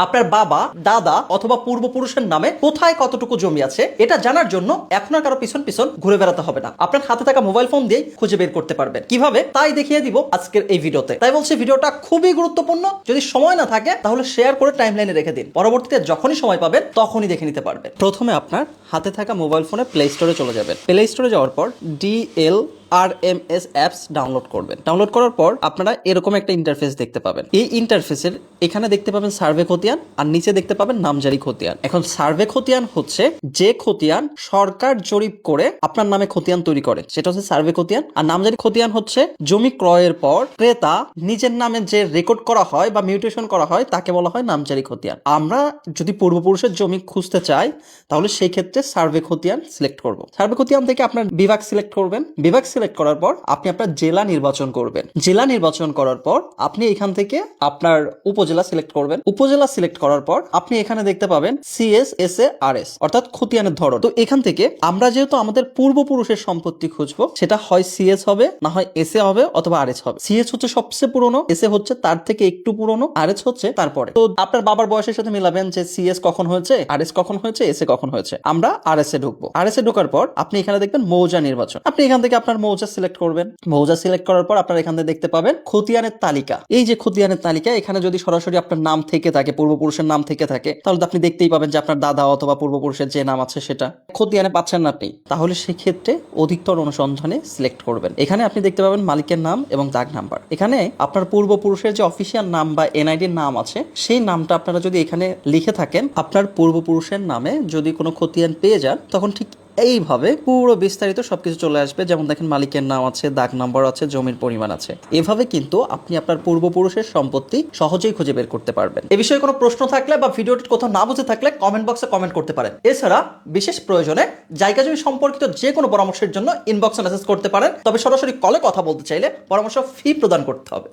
আপনার বাবা, দাদা অথবা পূর্বপুরুষের নামে কোথায় কতটুকু জমি আছে এটা জানার জন্য এখন আর কারো পিছন পিছন ঘুরে বেড়াতে হবে না। আপনার হাতে থাকা মোবাইল ফোন দিয়েই খুঁজে বের করতে পারবেন। কিভাবে তাই দেখিয়ে দিব আজকের এই ভিডিওতে। তাই বলছি ভিডিওটা খুবই গুরুত্বপূর্ণ। যদি সময় না থাকে তাহলে শেয়ার করে টাইমলাইনে রেখে দিন, পরবর্তীতে যখনই সময় পাবেন তখনই দেখে নিতে পারবেন। প্রথমে আপনার হাতে থাকা মোবাইল ফোনে প্লে স্টোরে চলে যাবেন। প্লে স্টোরে যাওয়ার পর DLRMS অ্যাপস ডাউনলোড করবেন। ডাউনলোড করার পর আপনারা এরকম একটা ইন্টারফেস দেখতে পাবেন। এই ইন্টারফেসের এখানে দেখতে পাবেন সার্ভে খতিয়ান আর নিচে দেখতে পাবেন নামজারি খতিয়ান। এখন সার্ভে খতিয়ান হচ্ছে যে খতিয়ান সরকার জরিপ করে আপনার নামে খতিয়ান তৈরি করে, সেটা হচ্ছে সার্ভে খতিয়ান। আর নামজারি খতিয়ান হচ্ছে জমি ক্রয়ের পর ক্রেতা নিজের নামে যে রেকর্ড করা হয় বা মিউটেশন করা হয় তাকে বলা হয় নামজারি খতিয়ান। আমরা যদি পূর্বপুরুষের জমি খুঁজতে চাই তাহলে সেই ক্ষেত্রে সার্ভে খতিয়ান সিলেক্ট করব। সার্ভে খতিয়ান থেকে আপনার বিভাগ সিলেক্ট করবেন। বিভাগ সিলেক্ট করার পর আপনি আপনার জেলা নির্বাচন করবেন। জেলা নির্বাচন করার পর আপনি এখান থেকে আপনার উপজেলা সিলেক্ট করবেন। উপজেলা সিলেক্ট করার পর আপনি এখানে দেখতে পাবেন CSSARS অর্থাৎ খতিয়ানের ধরন। তো এখান থেকে আমরা যেহেতু আমাদের পূর্বপুরুষের সম্পত্তি খুঁজবো, সেটা হয় CS হবে, না হয় SA হবে অথবা RS হবে। CS হচ্ছে সবচেয়ে পুরনো, SA হচ্ছে তার থেকে একটু পুরনো, RS হচ্ছে তারপরে। তো আপনার বাবার বয়সের সাথে মিলাবেন যে CS কখন হয়েছে, RS কখন হয়েছে, SA কখন হয়েছে। আমরা RS এ ঢুকবো। RS এ ঢোকার পর আপনি এখানে দেখবেন মৌজা নির্বাচন। আপনি এখান থেকে আপনার মৌজা সিলেক্ট করবেন। মৌজা সিলেক্ট করার পর আপনার এখান থেকে দেখতে পাবেন খতিয়ানের তালিকা। এই যে খতিয়ানের তালিকা, এখানে যদি সরাসরি আপনার নাম থেকে থাকে, পূর্বপুরুষের নাম থেকে থাকে, তাহলে আপনি দেখতেই পাবেন যে আপনার দাদা অথবা পূর্বপুরুষের যে নাম আছে সেটা খতিয়ানে পাচ্ছেন না আপনি, তাহলে সেক্ষেত্রে অধিকতর অনুসন্ধানে সিলেক্ট করবেন। এখানে আপনি দেখতে পাবেন মালিকের নাম এবং দাগ নাম্বার। এখানে আপনার পূর্বপুরুষের যে অফিসিয়াল নাম বা NID নাম আছে সেই নামটা আপনারা যদি এখানে লিখে থাকেন, আপনার পূর্বপুরুষের নামে যদি কোনো খতিয়ান পেয়ে যান তখন ঠিক এইভাবে পুরো বিস্তারিত সবকিছু চলে আসবে। যেমন দেখেন মালিকের নাম আছে, দাগ নাম্বার আছে, জমির পরিমাণ আছে। এভাবে কিন্তু আপনি আপনার পূর্বপুরুষের সম্পত্তি সহজেই খুঁজে বের করতে পারবেন। এ বিষয়ে কোনো প্রশ্ন থাকলে বা ভিডিওটি কোথাও না বুঝে থাকলে কমেন্ট বক্সে কমেন্ট করতে পারেন। এছাড়া বিশেষ প্রয়োজনে জায়গা জমি সম্পর্কিত যে কোনো পরামর্শের জন্য ইনবক্সে মেসেজ করতে পারেন। তবে সরাসরি কলে কথা বলতে চাইলে পরামর্শ ফি প্রদান করতে হবে।